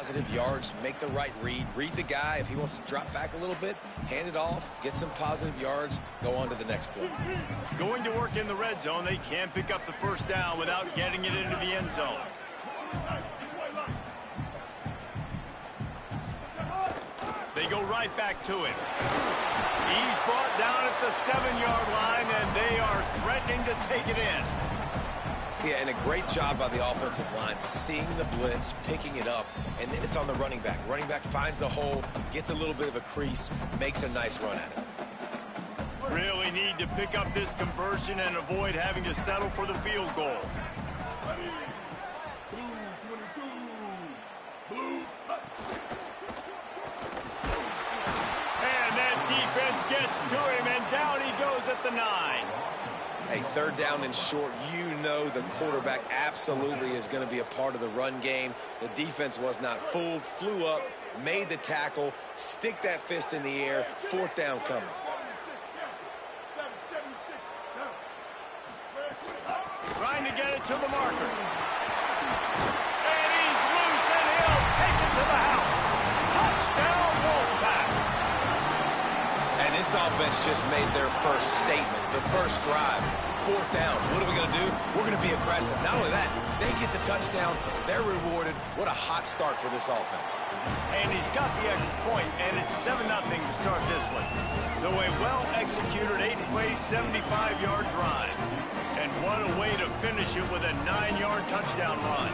positive yards, make the right read, read the guy. If he wants to drop back a little bit, hand it off, get some positive yards, go on to the next play. Going to work in the red zone, they can't pick up the first down without getting it into the end zone. They go right back to him. He's brought down at the 7-yard line, and they are threatening to take it in. Yeah, and a great job by the offensive line, seeing the blitz, picking it up, and then it's on the running back. Running back finds the hole, gets a little bit of a crease, makes a nice run at it. Really need to pick up this conversion and avoid having to settle for the field goal. And that defense gets to him, and down he goes at the 9. Hey, third down and short, you know the quarterback absolutely is going to be a part of the run game. The defense was not fooled, flew up, made the tackle, stick that fist in the air, fourth down coming. Trying to get it to the marker. And he's loose, and he'll take it to the house. Touchdown, Wolfpack. And this offense just made their first statement, the first drive. Fourth down. What are we going to do? We're going to be aggressive. Not only that, they get the touchdown. They're rewarded. What a hot start for this offense. And he's got the extra point, and it's 7-0 to start this one. So a well-executed 8-play, 75-yard drive. And what a way to finish it with a 9-yard touchdown run.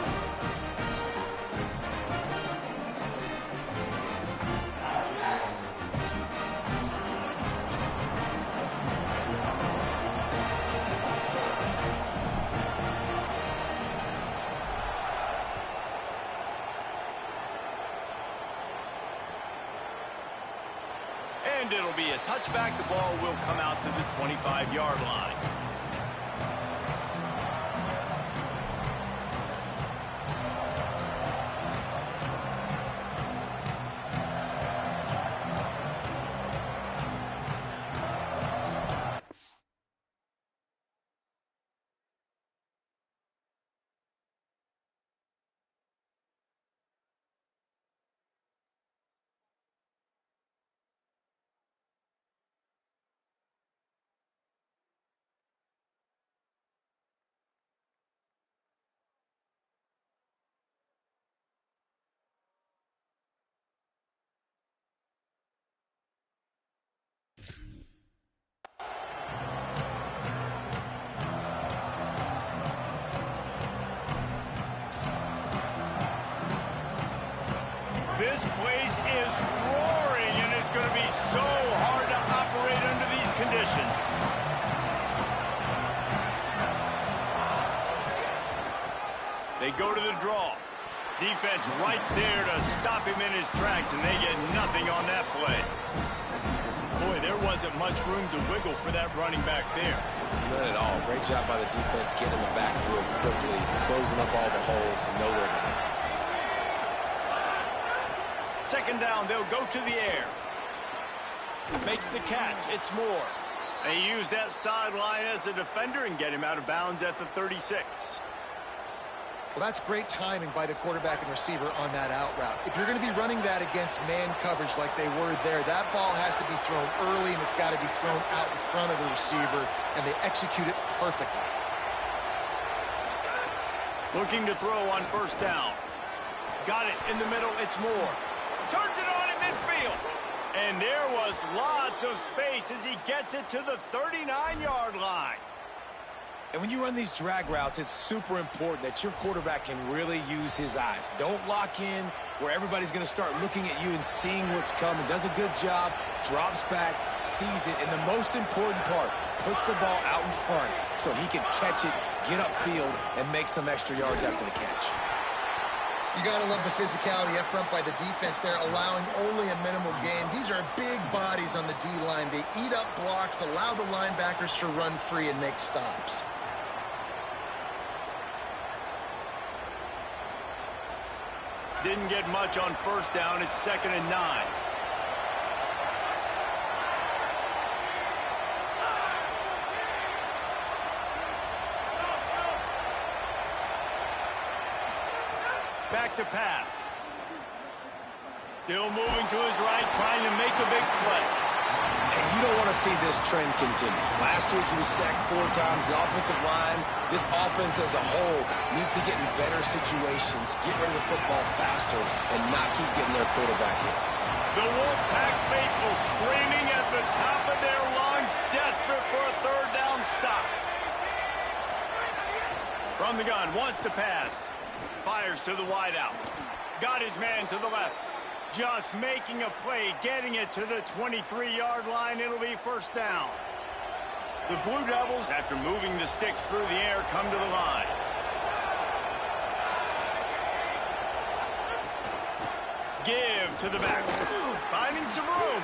And it'll be a touchback. The ball will come out to the 25-yard line. This place is roaring, and it's going to be so hard to operate under these conditions. They go to the draw. Defense right there to stop him in his tracks, and they get nothing on that play. Boy, there wasn't much room to wiggle for that running back there. None at all. Great job by the defense getting in the backfield quickly, closing up all the holes, nowhere to go. Second down, they'll go to the air. Makes the catch. It's Moore. They use that sideline as a defender and get him out of bounds at the 36. Well, that's great timing by the quarterback and receiver on that out route. If you're going to be running that against man coverage like they were there, that ball has to be thrown early, and it's got to be thrown out in front of the receiver, and they execute it perfectly. Looking to throw on first down. Got it in the middle. It's Moore. Turns it on in midfield. And there was lots of space as he gets it to the 39-yard line. And when you run these drag routes, it's super important that your quarterback can really use his eyes. Don't lock in where everybody's going to start looking at you and seeing what's coming. Does a good job, drops back, sees it, and the most important part, puts the ball out in front so he can catch it, get upfield, and make some extra yards after the catch. You got to love the physicality up front by the defense there, allowing only a minimal gain. These are big bodies on the D-line. They eat up blocks, allow the linebackers to run free and make stops. Didn't get much on first down. It's 2nd and 9. Back to pass. Still moving to his right, trying to make a big play. And you don't want to see this trend continue. Last week he was sacked 4 times. The offensive line, this offense as a whole, needs to get in better situations, get rid of the football faster, and not keep getting their quarterback hit. The Wolfpack faithful screaming at the top of their lungs, desperate for a third down stop. From the gun, wants to pass. Fires to the wideout. Got his man to the left. Just making a play, getting it to the 23-yard line. It'll be first down. The Blue Devils, after moving the sticks through the air, come to the line. Give to the back. Finding some room.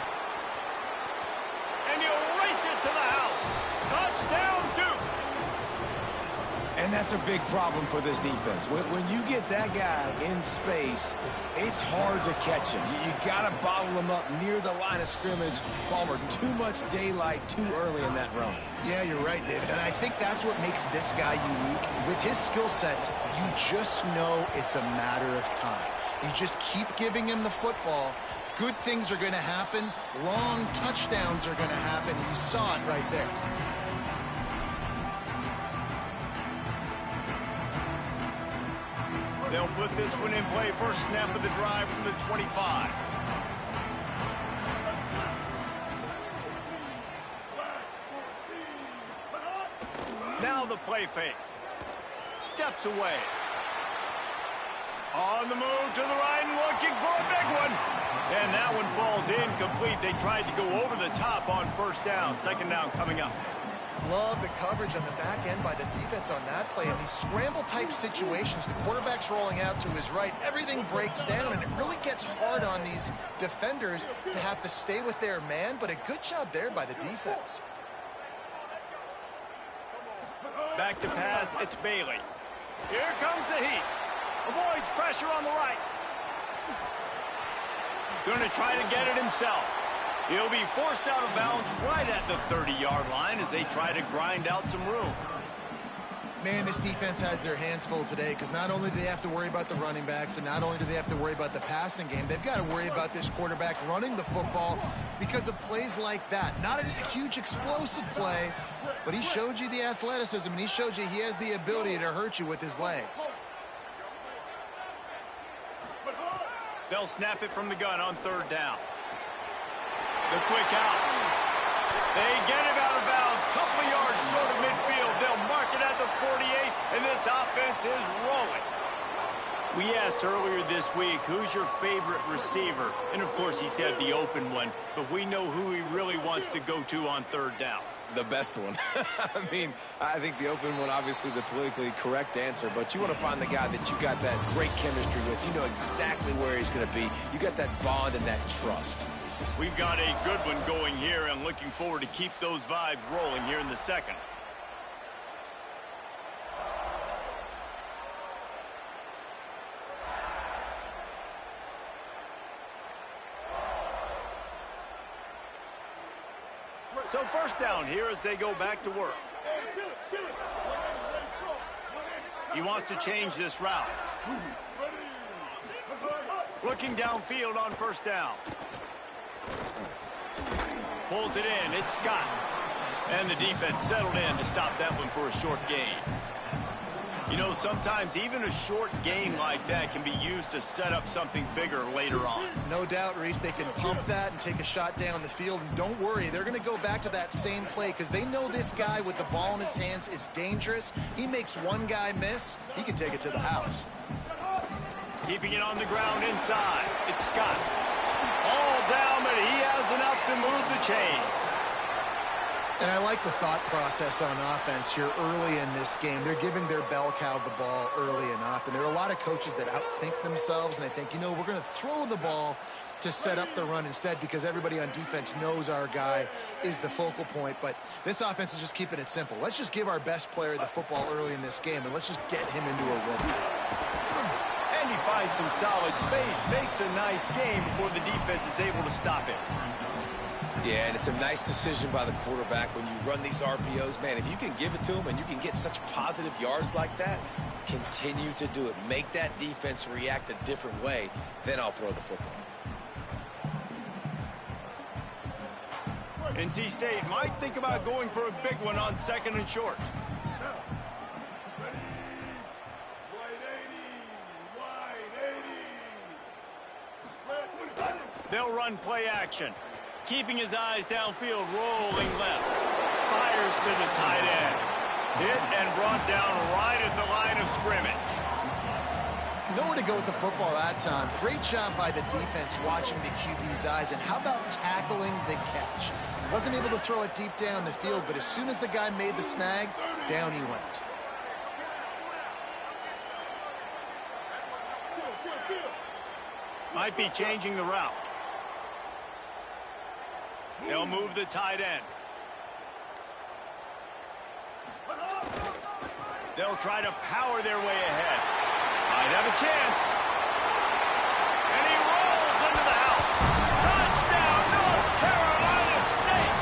And he'll race it to the house. Touchdown, Duke. And that's a big problem for this defense. When you get that guy in space, it's hard to catch him. You got to bottle him up near the line of scrimmage. Palmer, too much daylight too early in that run. Yeah, you're right, David. And I think that's what makes this guy unique. With his skill sets, you just know it's a matter of time. You just keep giving him the football. Good things are going to happen. Long touchdowns are going to happen. You saw it right there. They'll put this one in play. First snap of the drive from the 25. Now the play fake. Steps away. On the move to the right and looking for a big one. And that one falls incomplete. They tried to go over the top on first down. Second down coming up. Love the coverage on the back end by the defense on that play. In these scramble-type situations, the quarterback's rolling out to his right. Everything breaks down, and it really gets hard on these defenders to have to stay with their man, but a good job there by the defense. Back to pass, it's Bailey. Here comes the heat. Avoids pressure on the right. Going to try to get it himself. He'll be forced out of bounds right at the 30-yard line as they try to grind out some room. Man, this defense has their hands full today because not only do they have to worry about the running backs and not only do they have to worry about the passing game, they've got to worry about this quarterback running the football because of plays like that. Not a huge explosive play, but he showed you the athleticism and he showed you he has the ability to hurt you with his legs. They'll snap it from the gun on third down. The quick out. They get him out of bounds. Couple of yards short of midfield. They'll mark it at the 48, and this offense is rolling. We asked earlier this week, who's your favorite receiver? And, of course, he said the open one, but we know who he really wants to go to on third down. The best one. I mean, I think the open one, obviously the politically correct answer, but you want to find the guy that you got that great chemistry with. You know exactly where he's going to be. You got that bond and that trust. We've got a good one going here and looking forward to keep those vibes rolling here in the second. So first down here as they go back to work. He wants to change this route. Looking downfield on first down. Pulls it in. It's Scott. And the defense settled in to stop that one for a short gain. You know, sometimes even a short gain like that can be used to set up something bigger later on. No doubt, Reese, they can pump that and take a shot down the field. And don't worry, they're going to go back to that same play because they know this guy with the ball in his hands is dangerous. He makes one guy miss, he can take it to the house. Keeping it on the ground inside. It's Scott. All down, but he has enough to move the chains. And I like the thought process on offense here early in this game. They're giving their bell cow the ball early and often. There are a lot of coaches that outthink themselves, and they think, you know, we're going to throw the ball to set up the run instead because everybody on defense knows our guy is the focal point. But this offense is just keeping it simple. Let's just give our best player the football early in this game, and let's just get him into a rhythm. And he finds some solid space, makes a nice game before the defense is able to stop it. Yeah, and it's a nice decision by the quarterback when you run these RPOs. Man, if you can give it to him and you can get such positive yards like that, continue to do it. Make that defense react a different way, then I'll throw the football. NC State might think about going for a big one on 2nd and short. They'll run play action. Keeping his eyes downfield, rolling left. Fires to the tight end. Hit and brought down right at the line of scrimmage. Nowhere to go with the football that time. Great job by the defense watching the QB's eyes. And how about tackling the catch? Wasn't able to throw it deep down the field, but as soon as the guy made the snag, down he went. Might be changing the route. They'll move the tight end. They'll try to power their way ahead. Might have a chance. And he rolls into the house. Touchdown, North Carolina State.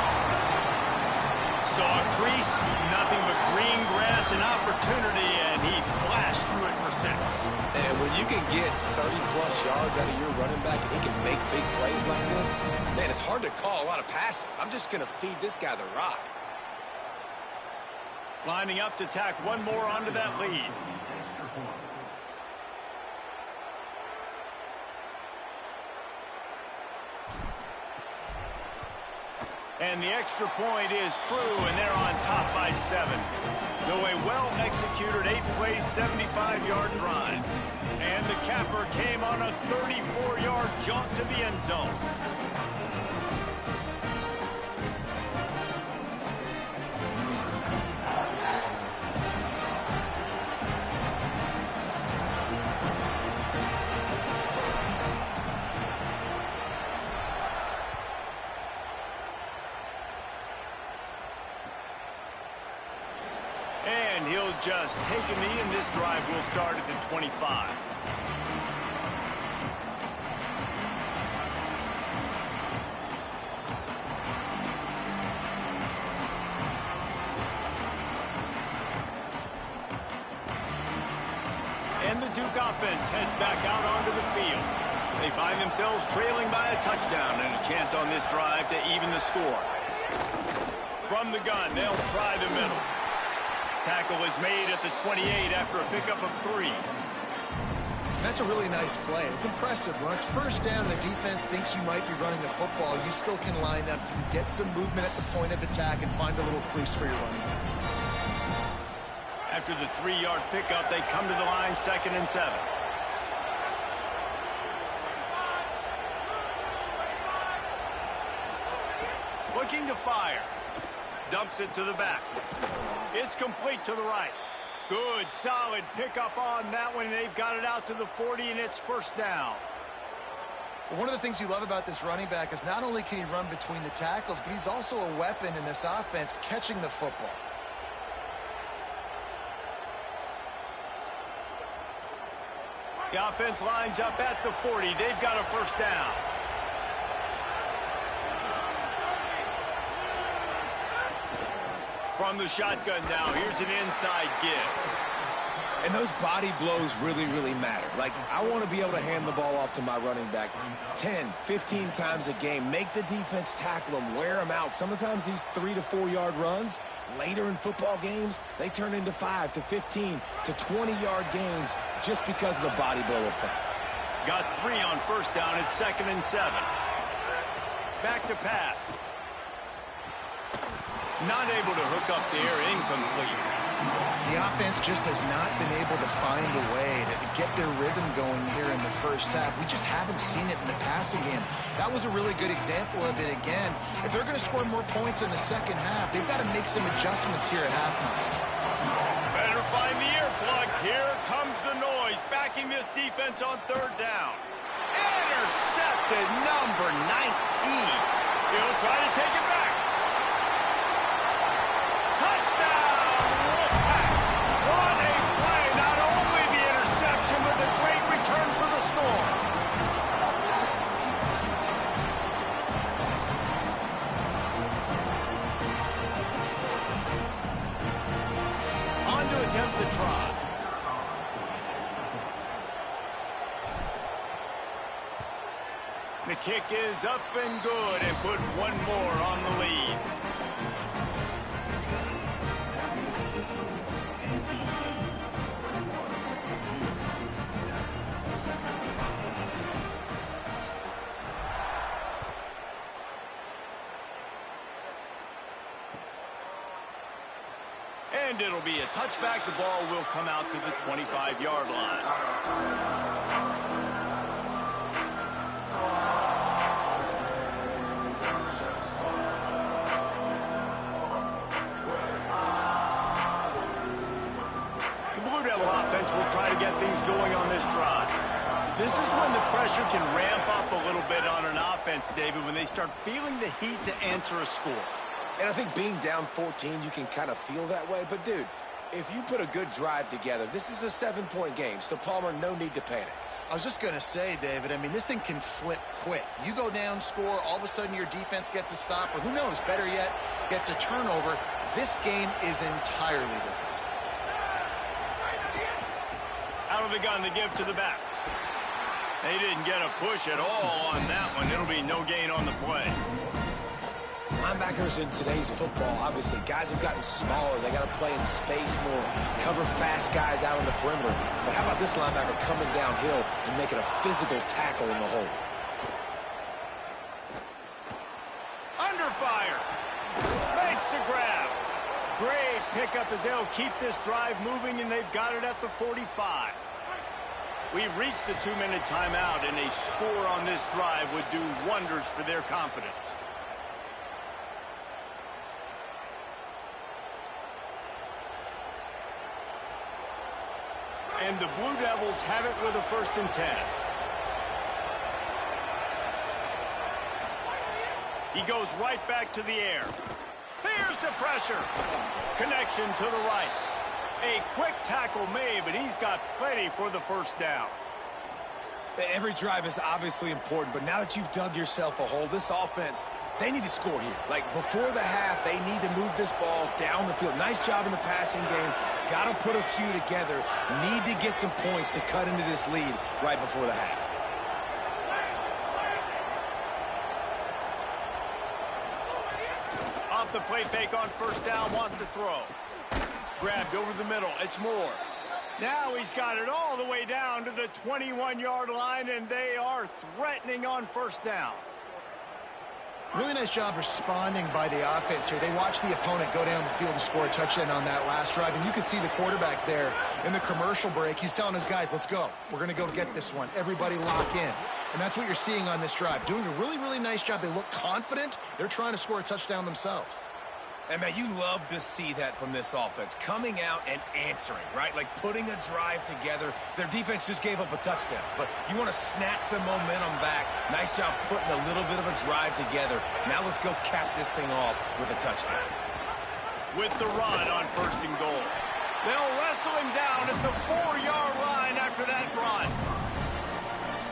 Saw a crease, nothing but green grass and opportunity, and he flashed through it for sacks. And when you can get 30-plus yards out of your running back and he can make big plays like this, man, it's hard to call a lot of passes. I'm just going to feed this guy the rock. Lining up to tack one more onto that lead. And the extra point is true, and they're on top by 7. So a well-executed 8-play, 75-yard drive. And the capper came on a 34-yard jaunt to the end zone. And he'll just take a knee, and this drive will start at the 25. And the Duke offense heads back out onto the field. They find themselves trailing by a touchdown and a chance on this drive to even the score. From the gun, they'll try the middle. Tackle is made at the 28 after a pickup of 3. That's a really nice play. It's impressive. When it's first down and the defense thinks you might be running the football, you still can line up, you can get some movement at the point of attack and find a little crease for your running back. After the 3-yard pickup, they come to the line, 2nd and 7. Looking to fire. Dumps it to the back. It's complete to the right. Good, solid pickup on that one. They've got it out to the 40, and it's first down. Well, one of the things you love about this running back is not only can he run between the tackles, but he's also a weapon in this offense catching the football. The offense lines up at the 40. They've got a first down. From the shotgun now, here's an inside give. And those body blows really, really matter. Like, I want to be able to hand the ball off to my running back 10, 15 times a game. Make the defense tackle them, wear them out. Sometimes these 3 to 4 yard runs, later in football games, they turn into 5 to 15 to 20-yard gains just because of the body blow effect. Got 3 on first down at 2nd and 7. Back to pass. Not able to hook up there, incomplete. The offense just has not been able to find a way to get their rhythm going here in the first half. We just haven't seen it in the passing game. That was a really good example of it again. If they're going to score more points in the second half, they've got to make some adjustments here at halftime. Better find the earplugs. Here comes the noise, backing this defense on 3rd down. Intercepted, number 19. He'll try to take it back. Attempt to try. the kick is up and good and put one more on the lead. And it'll be a touchback. The ball will come out to the 25-yard line. The Blue Devil offense will try to get things going on this drive. This is when the pressure can ramp up a little bit on an offense, David, when they start feeling the heat to answer a score. And I think being down 14, you can kind of feel that way. But, dude, if you put a good drive together, this is a 7-point game. So, Palmer, no need to panic. I was just going to say, David, I mean, this thing can flip quick. You go down, score, all of a sudden your defense gets a stop, or who knows, better yet, gets a turnover. This game is entirely different. Out of the gun to give to the back. They didn't get a push at all on that one. It'll be no gain on the play. Linebackers in today's football, obviously, guys have gotten smaller. They got to play in space more, cover fast guys out on the perimeter. But how about this linebacker coming downhill and making a physical tackle in the hole? Under fire. Makes the grab. Great pickup as they'll keep this drive moving, and they've got it at the 45. We've reached the 2-minute timeout, and a score on this drive would do wonders for their confidence. And the Blue Devils have it with a 1st and 10. He goes right back to the air. Here's the pressure. Connection to the right. A quick tackle made, but he's got plenty for the 1st down. Every drive is obviously important, but now that you've dug yourself a hole, this offense, they need to score here. Like, before the half, they need to move this ball down the field. Nice job in the passing game. Got to put a few together. Need to get some points to cut into this lead right before the half. Off the play fake on 1st down, wants to throw. Grabbed over the middle. It's Moore. Now he's got it all the way down to the 21-yard line, and they are threatening on 1st down. Really nice job responding by the offense here. They watched the opponent go down the field and score a touchdown on that last drive, and you could see the quarterback there in the commercial break. He's telling his guys, let's go. We're going to go get this one. Everybody lock in. And that's what you're seeing on this drive. Doing a really, really nice job. They look confident. They're trying to score a touchdown themselves. And, man, you love to see that from this offense. Coming out and answering, right? Like putting a drive together. Their defense just gave up a touchdown. But you want to snatch the momentum back. Nice job putting a little bit of a drive together. Now let's go cap this thing off with a touchdown. With the run on 1st and goal. They'll wrestle him down at the 4-yard line after that run.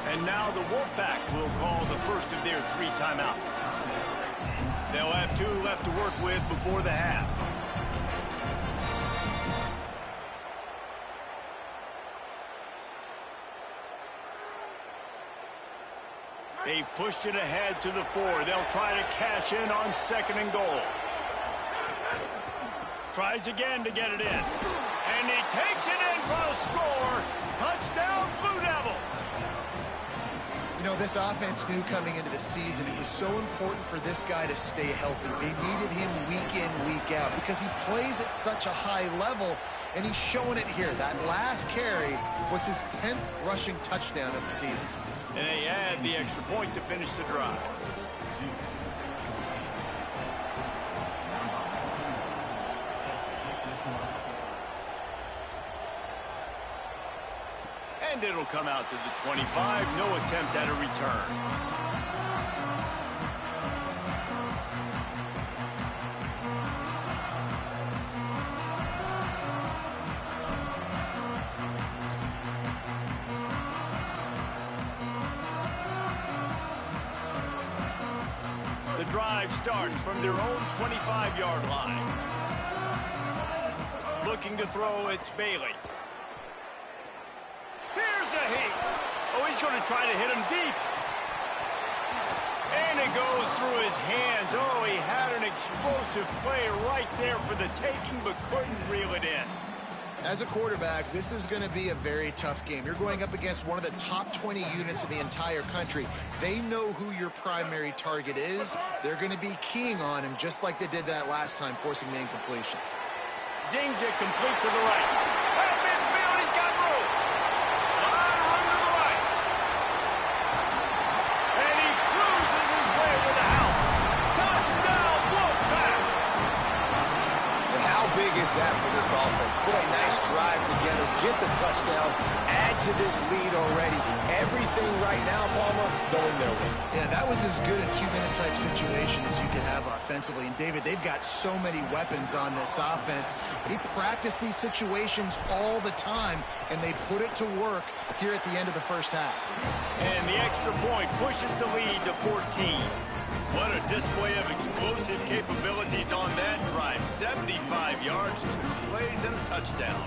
And now the Wolfpack will call the first of their 3 timeouts. They'll have 2 left to work with before the half. They've pushed it ahead to the 4. They'll try to cash in on 2nd and goal. Tries again to get it in. And he takes it in for a score. Touchdown, Blue Devils. You know, this offense knew coming into the season it was so important for this guy to stay healthy. They needed him week in, week out because he plays at such a high level, and he's showing it here. That last carry was his 10th rushing touchdown of the season. And they add the extra point to finish the drive. And it'll come out to the 25. No attempt at a return. The drive starts from their own 25-yard line. Looking to throw, it's Bailey. Here's a hit. Oh, he's going to try to hit him deep. And it goes through his hands. Oh, he had an explosive play right there for the taking, but couldn't reel it in. As a quarterback, this is going to be a very tough game. You're going up against one of the top 20 units in the entire country. They know who your primary target is. They're going to be keying on him just like they did that last time, forcing the incompletion. Zings it complete to the right. Right midfield, he's got room. A lot of room to the right. And he cruises his way to the house. Touchdown, Wolfpack! And how big is that for this offense? Put a nice drive together, get the touchdown, add to this lead already. Everything right now, Palmer, going their way. Yeah, that was as good a two-minute type situation as you could have offensively. And, David, they've got so many weapons on this offense. They practice these situations all the time, and they put it to work here at the end of the first half. And the extra point pushes the lead to 14. What a display of explosive capabilities on that drive. 75 yards, 2 plays, and a touchdown.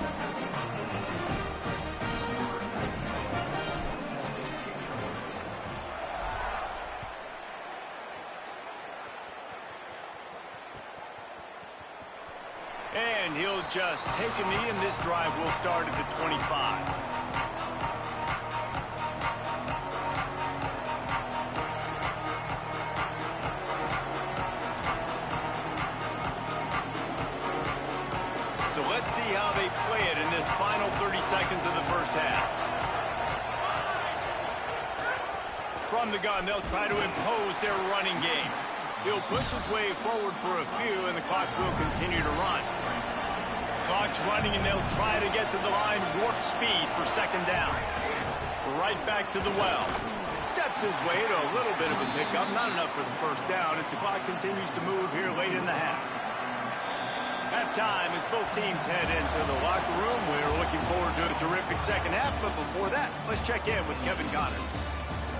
And he'll just take a knee, and this drive will start at the 25. So let's see how they play it in this final 30 seconds of the first half. From the gun, they'll try to impose their running game. He'll push his way forward for a few, and the clock will continue to run. Clock's running, and they'll try to get to the line, warp speed for second down. Right back to the well. Steps his way to a little bit of a pickup, not enough for the first down as the clock continues to move here late in the half. Halftime as both teams head into the locker room. We're looking forward to a terrific second half, but before that, let's check in with Kevin Connor.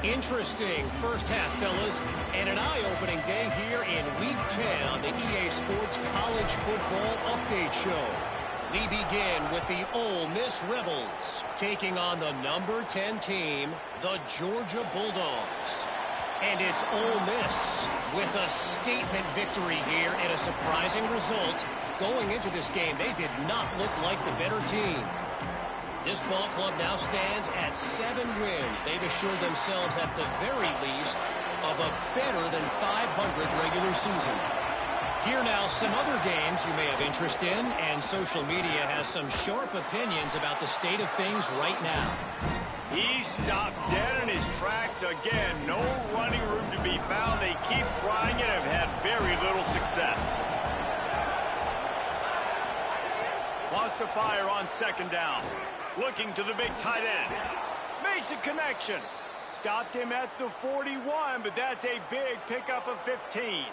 Interesting first half, fellas, and an eye-opening day here in Week 10 on the EA Sports College Football Update Show. We begin with the Ole Miss Rebels taking on the number 10 team, the Georgia Bulldogs. And it's Ole Miss with a statement victory here and a surprising result. Going into this game, they did not look like the better team. This ball club now stands at 7 wins. They've assured themselves at the very least of a better than 500 regular season. Here now some other games you may have interest in, and social media has some sharp opinions about the state of things right now. He stopped dead in his tracks again. No running room to be found. They keep trying and have had very little success. Lost to fire on second down. Looking to the big tight end. Makes a connection. Stopped him at the 41, but that's a big pickup of 15.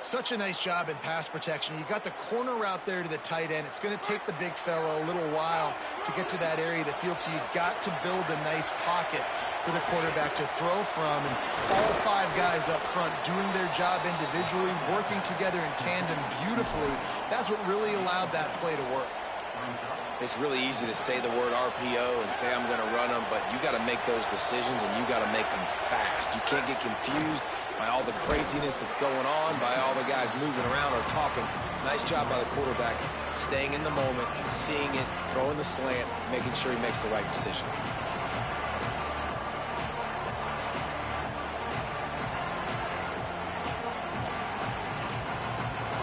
Such a nice job in pass protection. You got the corner route there to the tight end. It's going to take the big fella a little while to get to that area of the field, so you've got to build a nice pocket for the quarterback to throw from. And all 5 guys up front doing their job individually, working together in tandem beautifully. That's what really allowed that play to work. It's really easy to say the word RPO and say I'm going to run them, but you got to make those decisions, and you got to make them fast. You can't get confused by all the craziness that's going on, by all the guys moving around or talking. Nice job by the quarterback, staying in the moment, seeing it, throwing the slant, making sure he makes the right decision.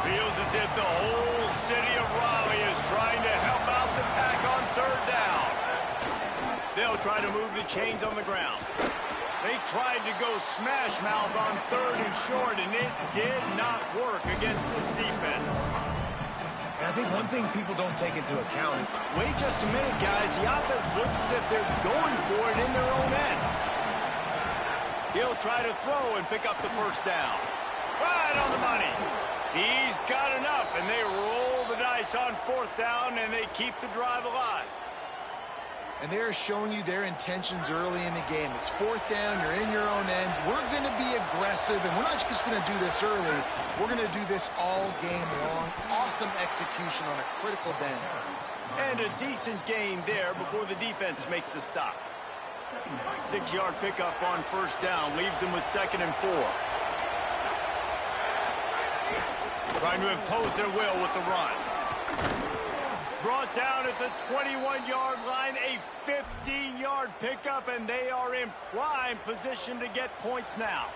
Feels as if the whole city of Raleigh is trying to help out the pack on third down. They'll try to move the chains on the ground. They tried to go smash mouth on third and short, and it did not work against this defense. And I think one thing people don't take into account is, wait just a minute, guys. The offense looks as if they're going for it in their own end. He'll try to throw and pick up the first down. Right on the money. He's got enough, and they roll the dice on fourth down, and they keep the drive alive. And they're showing you their intentions early in the game. It's fourth down, you're in your own end. We're going to be aggressive, and we're not just going to do this early. We're going to do this all game long. Awesome execution on a critical down. And a decent gain there before the defense makes the stop. 6-yard pickup on first down. Leaves them with 2nd and 4. Trying to impose their will with the run. Brought down at the 21-yard line. A 15-yard pickup, and they are in prime position to get points now.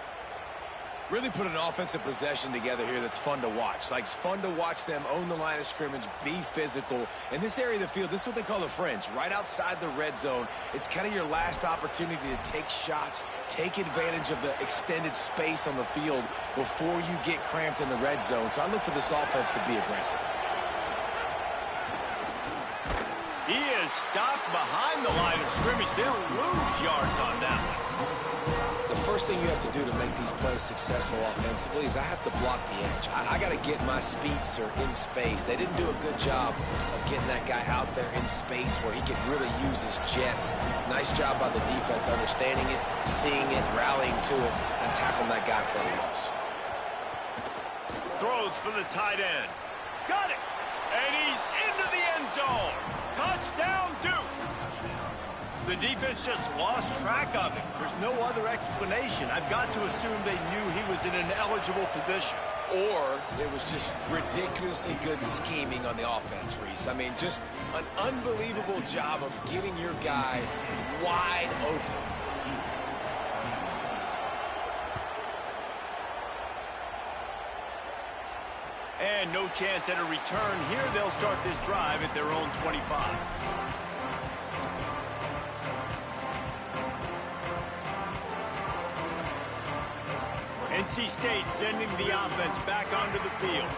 Really put an offensive possession together here that's fun to watch. Like, it's fun to watch them own the line of scrimmage, be physical. In this area of the field, this is what they call the fringe, right outside the red zone. It's kind of your last opportunity to take shots, take advantage of the extended space on the field before you get cramped in the red zone. So I look for this offense to be aggressive. He is stopped behind the line of scrimmage. They'll lose yards on that one. The first thing you have to do to make these plays successful offensively is I have to block the edge. I got to get my speedster in space. They didn't do a good job of getting that guy out there in space where he could really use his jets. Nice job by the defense understanding it, seeing it, rallying to it, and tackling that guy for a loss. Throws for the tight end. Got it! And he's into the end zone. Touchdown, Duke! The defense just lost track of him. There's no other explanation. I've got to assume they knew he was in an eligible position. Or it was just ridiculously good scheming on the offense, Reese. I mean, just an unbelievable job of getting your guy wide open. And no chance at a return here. They'll start this drive at their own 25. NC State sending the offense back onto the field.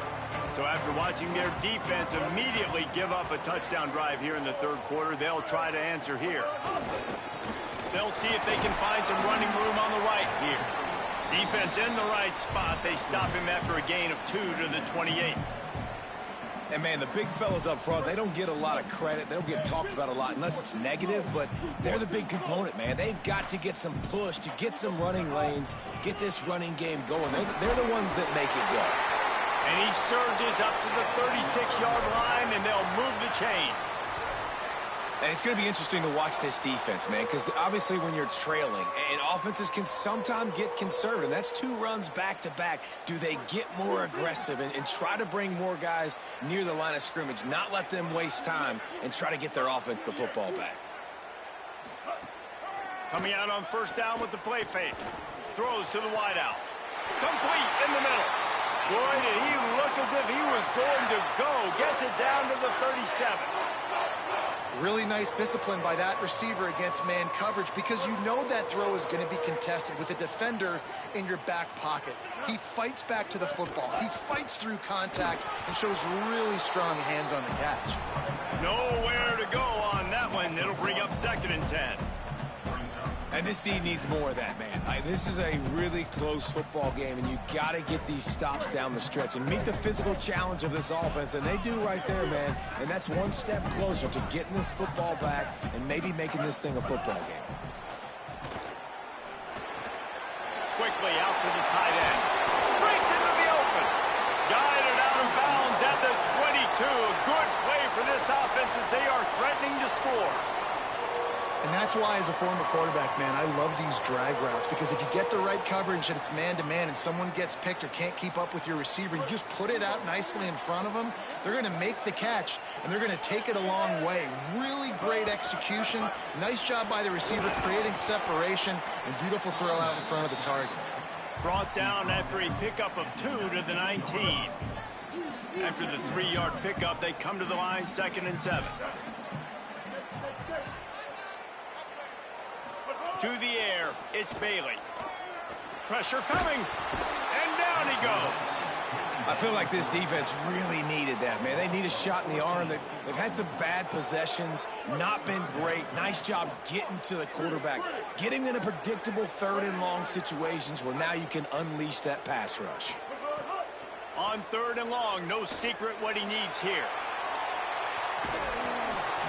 So after watching their defense immediately give up a touchdown drive here in the third quarter, they'll try to answer here. They'll see if they can find some running room on the right here. Defense in the right spot. They stop him after a gain of 2 to the 28. And, man, the big fellas up front, they don't get a lot of credit. They don't get talked about a lot unless it's negative, but they're the big component, man. They've got to get some push to get some running lanes, get this running game going. They're the ones that make it go. And he surges up to the 36-yard line, and they'll move the chains. And it's going to be interesting to watch this defense, man, because obviously when you're trailing, and offenses can sometimes get conservative. That's 2 runs back-to-back. Do they get more aggressive and try to bring more guys near the line of scrimmage, not let them waste time, and try to get their offense the football back? Coming out on first down with the play fake. Throws to the wideout. Complete in the middle. Boy, did he look as if he was going to go. Gets it down to the 37. Really nice discipline by that receiver against man coverage because you know that throw is going to be contested with a defender in your back pocket. He fights back to the football. He fights through contact and shows really strong hands on the catch. Nowhere to go on that one. It'll bring up 2nd and 10. And this D needs more of that, man. This is a really close football game, and you got to get these stops down the stretch and meet the physical challenge of this offense, and they do right there, man. And that's one step closer to getting this football back and maybe making this thing a football game. Quickly out to the tight end. Breaks into the open. Guided out of bounds at the 22. A good play for this offense as they are threatening to score. And that's why, as a former quarterback, man, I love these drag routes because if you get the right coverage and it's man-to-man and someone gets picked or can't keep up with your receiver, you just put it out nicely in front of them, they're going to make the catch, and they're going to take it a long way. Really great execution. Nice job by the receiver creating separation and beautiful throw out in front of the target. Brought down after a pickup of 2 to the 19. After the 3-yard pickup, they come to the line 2nd and 7. To the air, it's Bailey. Pressure coming, and down he goes. I feel like this defense really needed that, man. They need a shot in the arm. They've had some bad possessions, not been great. Nice job getting to the quarterback, getting in a predictable 3rd and long situations where now you can unleash that pass rush. On 3rd and long, no secret what he needs here.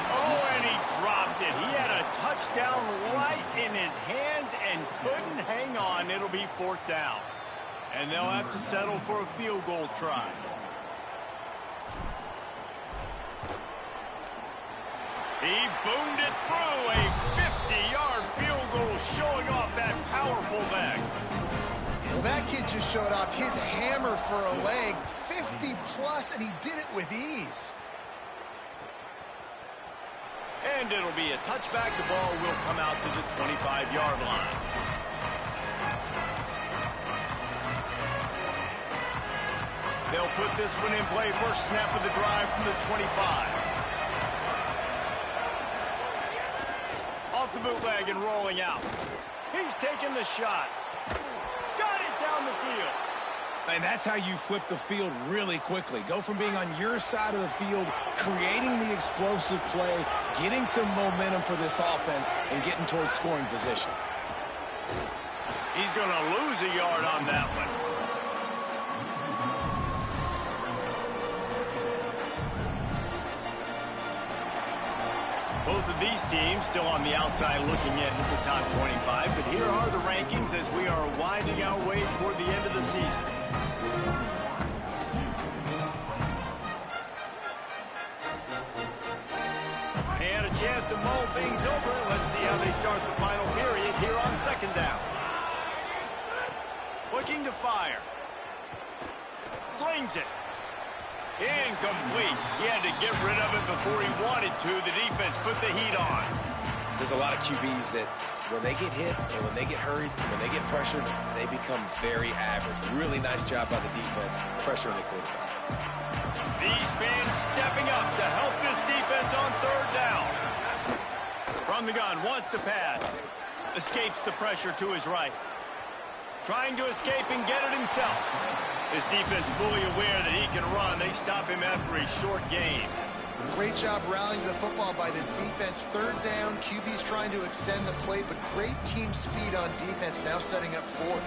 Oh, and he dropped it. He had a touchdown right in his hands and couldn't hang on. It'll be 4th down. And they'll have to settle for a field goal try. He boomed it through a 50-yard field showing off that powerful leg. Well, that kid just showed off his hammer for a leg, 50-plus, and he did it with ease. And it'll be a touchback. The ball will come out to the 25-yard line. They'll put this one in play. First snap of the drive from the 25. Off the bootleg and rolling out. He's taking the shot. Got it down the field. And that's how you flip the field really quickly. Go from being on your side of the field, creating the explosive play, getting some momentum for this offense, and getting towards scoring position. He's going to lose a yard on that one. Both of these teams still on the outside looking in at the top 25, but here are the rankings as we are winding our way toward the end of the season. And a chance to mull things over. Let's see how they start the final period here on second down. Looking to fire. Slings it. Incomplete. He had to get rid of it before he wanted to. The defense put the heat on. There's a lot of QBs that when they get hit and when they get hurried, when they get pressured, they become very average. Really nice job by the defense, pressuring the quarterback. These fans stepping up to help this defense on third down. From the gun, wants to pass. Escapes the pressure to his right. Trying to escape and get it himself. His defense fully aware that he can run. They stop him after a short gain. Great job rallying to the football by this defense. Third down, QB's trying to extend the play, but great team speed on defense, now setting up fourth.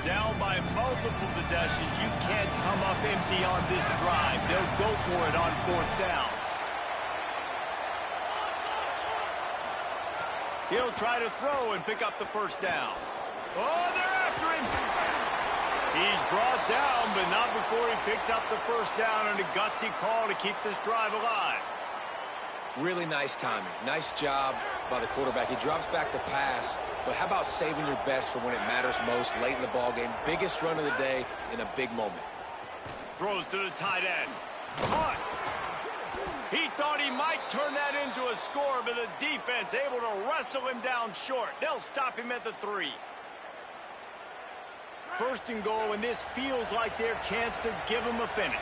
Down by multiple possessions. You can't come up empty on this drive. They'll go for it on fourth down. He'll try to throw and pick up the first down. Oh, they're after him. He's brought down, but not before he picks up the first down, and a gutsy call to keep this drive alive. Really nice timing. Nice job by the quarterback. He drops back to pass, but how about saving your best for when it matters most late in the ball game? Biggest run of the day in a big moment. Throws to the tight end. Caught. He thought he might turn that into a score, but the defense able to wrestle him down short. They'll stop him at the 3. First and goal, and this feels like their chance to give him a finish.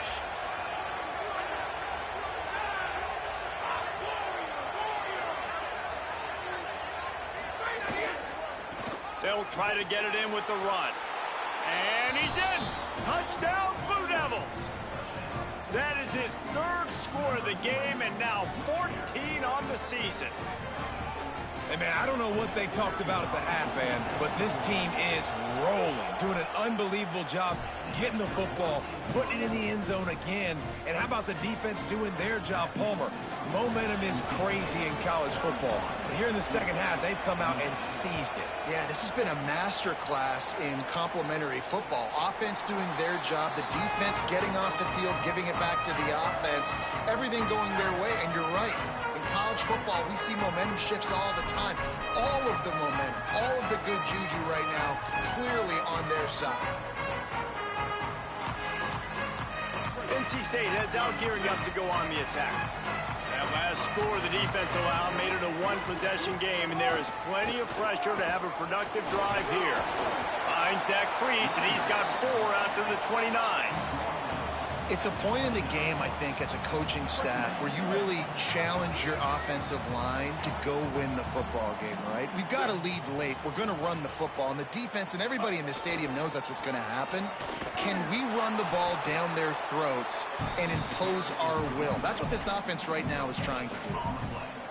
They'll try to get it in with the run. And he's in. Touchdown, Blue Devils. That is his third score of the game, and now 14 on the season. Hey, man, I don't know what they talked about at the half, man, but this team is rolling, doing an unbelievable job getting the football, putting it in the end zone again. And how about the defense doing their job, Palmer? Momentum is crazy in college football. But here in the second half, they've come out and seized it. Yeah, this has been a master class in complementary football. Offense doing their job, the defense getting off the field, giving it back to the offense, everything going their way. And you're right. College football, we see momentum shifts all the time. All of the momentum, all of the good juju right now, clearly on their side. NC State heads out, gearing up to go on the attack. That last score the defense allowed made it a one-possession game, and there is plenty of pressure to have a productive drive here. Finds that crease, and he's got 4 after the 29. It's a point in the game, I think, as a coaching staff where you really challenge your offensive line to go win the football game, right? We've got to lead late. We're going to run the football, and the defense and everybody in the stadium knows that's what's going to happen. Can we run the ball down their throats and impose our will? That's what this offense right now is trying to do.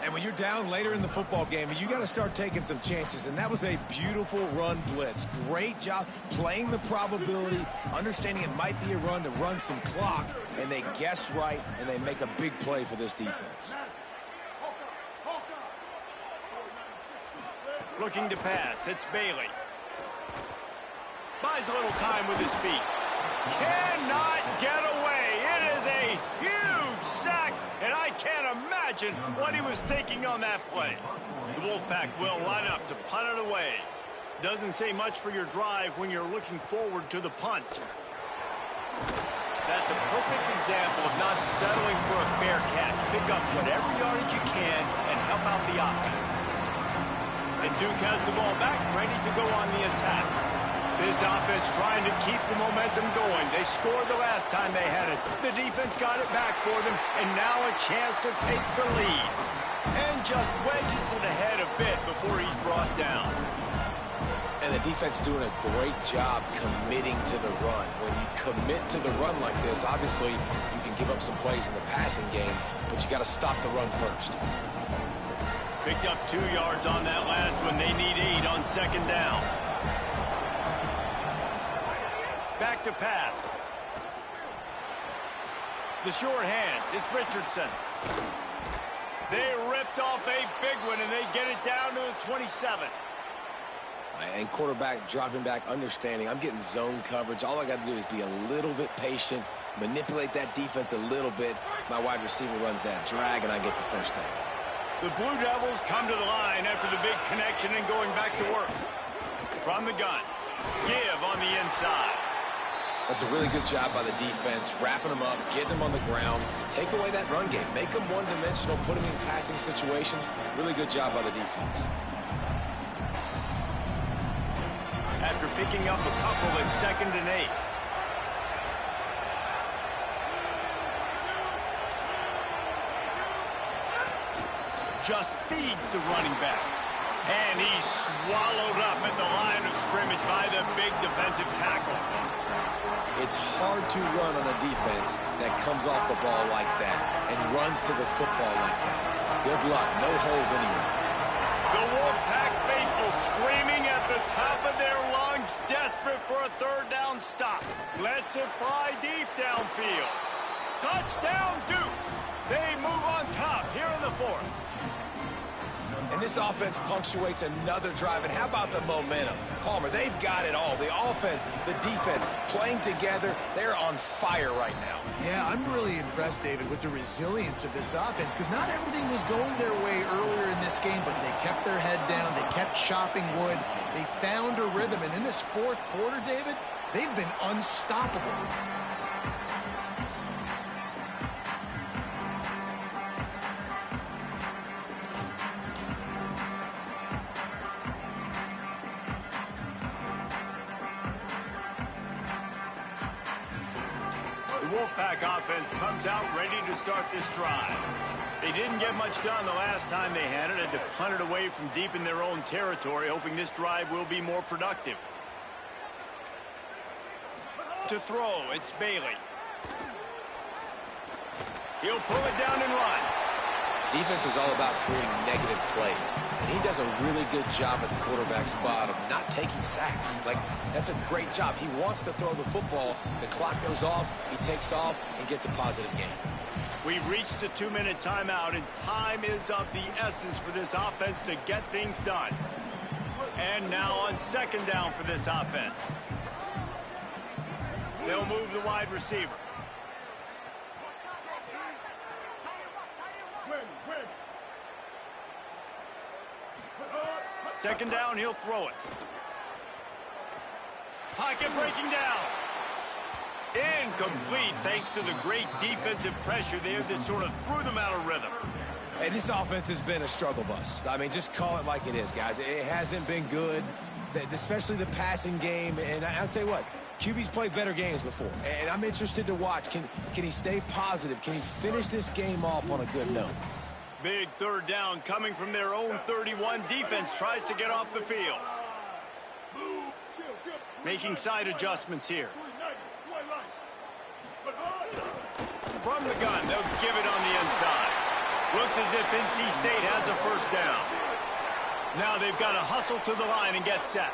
And when you're down later in the football game, you got to start taking some chances. And that was a beautiful run blitz. Great job playing the probability, understanding it might be a run to run some clock. And they guess right, and they make a big play for this defense. Looking to pass. It's Bailey. Buys a little time with his feet. Cannot get away. It is a huge sack, and I can't imagine what he was thinking on that play. The Wolfpack will line up to punt it away. Doesn't say much for your drive when you're looking forward to the punt. That's a perfect example of not settling for a fair catch. Pick up whatever yardage you can and help out the offense. And Duke has the ball back, ready to go on the attack. This offense trying to keep the momentum going. They scored the last time they had it. The defense got it back for them, and now a chance to take the lead. And just wedges it ahead a bit before he's brought down. And the defense doing a great job committing to the run. When you commit to the run like this, obviously you can give up some plays in the passing game, but you got to stop the run first. Picked up 2 yards on that last one. They need 8 on second down. Back to pass. The short hands. It's Richardson. They ripped off a big one, and they get it down to the 27. And quarterback dropping back, understanding I'm getting zone coverage. All I got to do is be a little bit patient, manipulate that defense a little bit. My wide receiver runs that drag, and I get the first down. The Blue Devils come to the line after the big connection and going back to work. From the gun, give on the inside. That's a really good job by the defense, wrapping them up, getting them on the ground, take away that run game, make them one-dimensional, put them in passing situations. Really good job by the defense. After picking up a couple at 2nd and 8. Just feeds the running back. And he's swallowed up at the line of scrimmage by the big defensive tackle. It's hard to run on a defense that comes off the ball like that and runs to the football like that. Good luck. No holes anywhere. The Wolfpack faithful screaming at the top of their lungs, desperate for a 3rd down stop. Lets it fly deep downfield. Touchdown, Duke. They move on top here in the 4th. And this offense punctuates another drive. And how about the momentum? Palmer, they've got it all. The offense, the defense, playing together. They're on fire right now. Yeah, I'm really impressed, David, with the resilience of this offense, because not everything was going their way earlier in this game, but they kept their head down. They kept chopping wood. They found a rhythm. And in this 4th quarter, David, they've been unstoppable. Wolfpack offense comes out ready to start this drive. They didn't get much done the last time they had it. Had to punt it away from deep in their own territory, hoping this drive will be more productive. To throw, it's Bailey. He'll pull it down and run. Defense is all about creating negative plays, and he does a really good job at the quarterback spot of not taking sacks. Like, that's a great job. He wants to throw the football. The clock goes off, he takes off, and gets a positive gain. We've reached the 2-minute timeout, and time is of the essence for this offense to get things done. And now on 2nd down for this offense. They'll move the wide receiver. Second down, he'll throw it. Pocket breaking down. Incomplete, thanks to the great defensive pressure there that sort of threw them out of rhythm. Hey, this offense has been a struggle bus. I mean, just call it like it is, guys. It hasn't been good, especially the passing game. And I'll tell you what, QB's played better games before. And I'm interested to watch. Can he stay positive? Can he finish this game off on a good note? Big 3rd down coming from their own 31. Defense tries to get off the field. Making side adjustments here. From the gun, they'll give it on the inside. Looks as if NC State has a 1st down. Now they've got to hustle to the line and get set.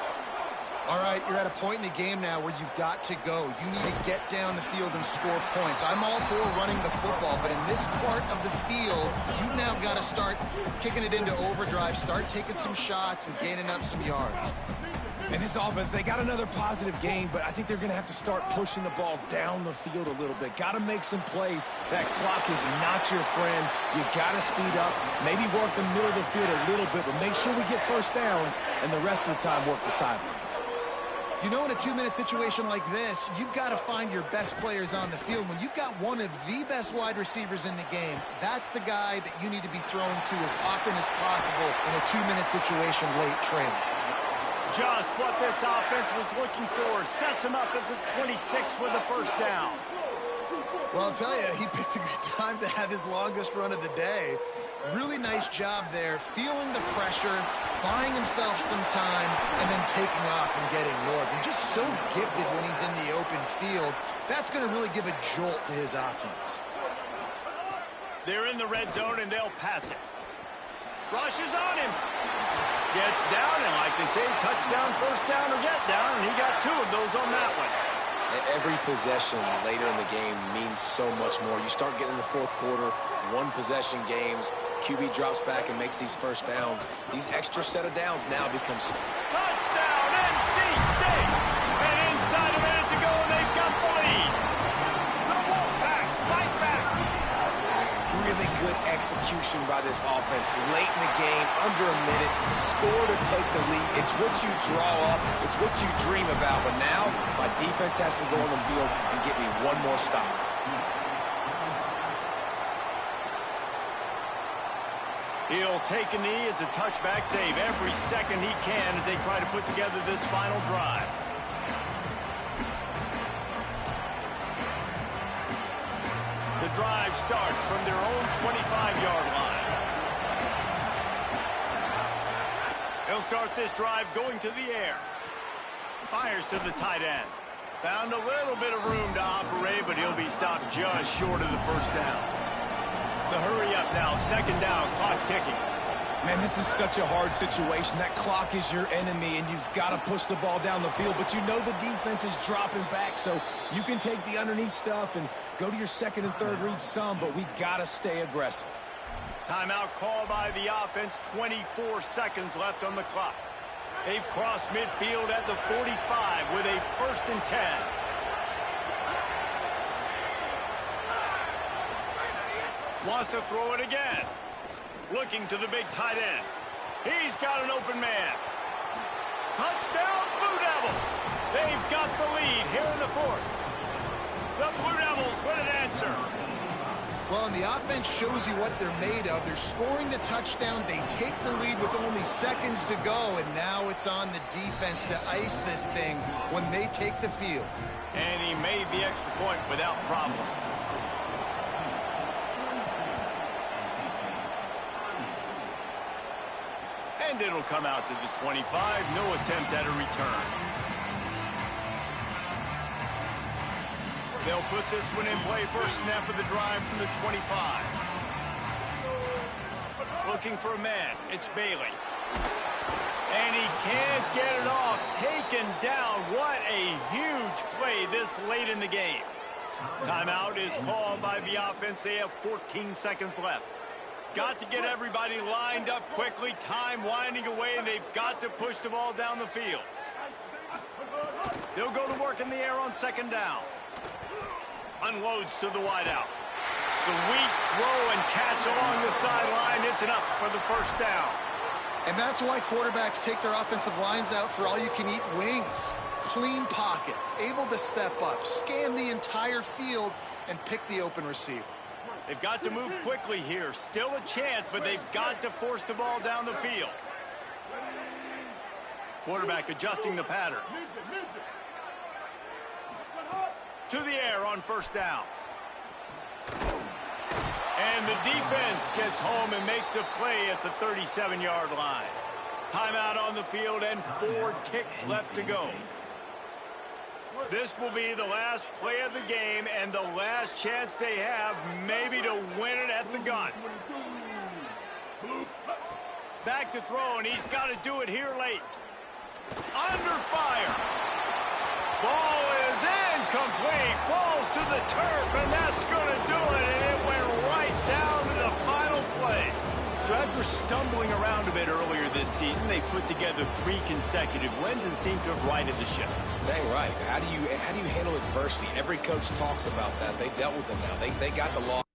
All right, you're at a point in the game now where you've got to go. You need to get down the field and score points. I'm all for running the football, but in this part of the field, you've now got to start kicking it into overdrive, start taking some shots and gaining up some yards. And this offense, they got another positive game, but I think they're going to have to start pushing the ball down the field a little bit. Got to make some plays. That clock is not your friend. You got to speed up, maybe work the middle of the field a little bit, but make sure we get first downs, and the rest of the time work the sidelines. You know, in a 2-minute situation like this, you've got to find your best players on the field. When you've got one of the best wide receivers in the game, that's the guy that you need to be throwing to as often as possible in a 2-minute situation late trailing. Just what this offense was looking for. Sets him up at the 26 with a first down. Well, I'll tell you, he picked a good time to have his longest run of the day. Really nice job there, feeling the pressure, buying himself some time, and then taking off and getting north. And just so gifted when he's in the open field. That's going to really give a jolt to his offense. They're in the red zone, and they'll pass it. Rushes on him. Gets down, and like they say, touchdown, first down, or get down, and he got 2 of those on that one. Every possession later in the game means so much more. You start getting in the fourth quarter, one-possession games, QB drops back and makes these first downs. These extra set of downs now become... Touchdown, NC State! And inside a minute to go, and they've got the lead. The Wolfpack fight back. Really good execution by this offense late in the game, under a minute, score to take the lead. It's what you draw up, it's what you dream about, but now my defense has to go on the field and get me one more stop. He'll take a knee. It's a touchback save every second he can as they try to put together this final drive. The drive starts from their own 25-yard line. He'll start this drive going to the air. Fires to the tight end. Found a little bit of room to operate, but he'll be stopped just short of the first down. The hurry up now, second down, clock ticking. Man, this is such a hard situation. That clock is your enemy, and you've got to push the ball down the field, but you know the defense is dropping back, so you can take the underneath stuff and go to your second and third read some, but we got to stay aggressive. Timeout called by the offense, 24 seconds left on the clock. They've crossed midfield at the 45 with a 1st and 10. Wants to throw it again. Looking to the big tight end. He's got an open man. Touchdown, Blue Devils. They've got the lead here in the 4th. The Blue Devils with an answer. Well, and the offense shows you what they're made of. They're scoring the touchdown. They take the lead with only seconds to go, and now it's on the defense to ice this thing when they take the field. And he made the extra point without problem. And it'll come out to the 25. No attempt at a return. They'll put this one in play. First snap of the drive from the 25. Looking for a man. It's Bailey. And he can't get it off. Taken down. What a huge play this late in the game. Timeout is called by the offense. They have 14 seconds left. Got to get everybody lined up quickly. Time winding away, and they've got to push the ball down the field. They'll go to work in the air on second down. Unloads to the wideout. Sweet throw and catch along the sideline. It's enough for the first down. And that's why quarterbacks take their offensive lines out for all-you-can-eat wings. Clean pocket, able to step up, scan the entire field, and pick the open receiver. They've got to move quickly here. Still a chance, but they've got to force the ball down the field. Quarterback adjusting the pattern. To the air on first down. And the defense gets home and makes a play at the 37-yard line. Timeout on the field and 4 ticks left to go. This will be the last play of the game and the last chance they have maybe to win it at the gun. Back to throw, and he's got to do it here late. Under fire. Ball is incomplete. Falls to the turf, and that's going to do it. And it went right down to the final play. So after stumbling around a bit earlier this season. They put together 3 consecutive wins and seem to have righted the ship. Dang right. How do you handle adversity? Every coach talks about that. They dealt with it now. They got the loss.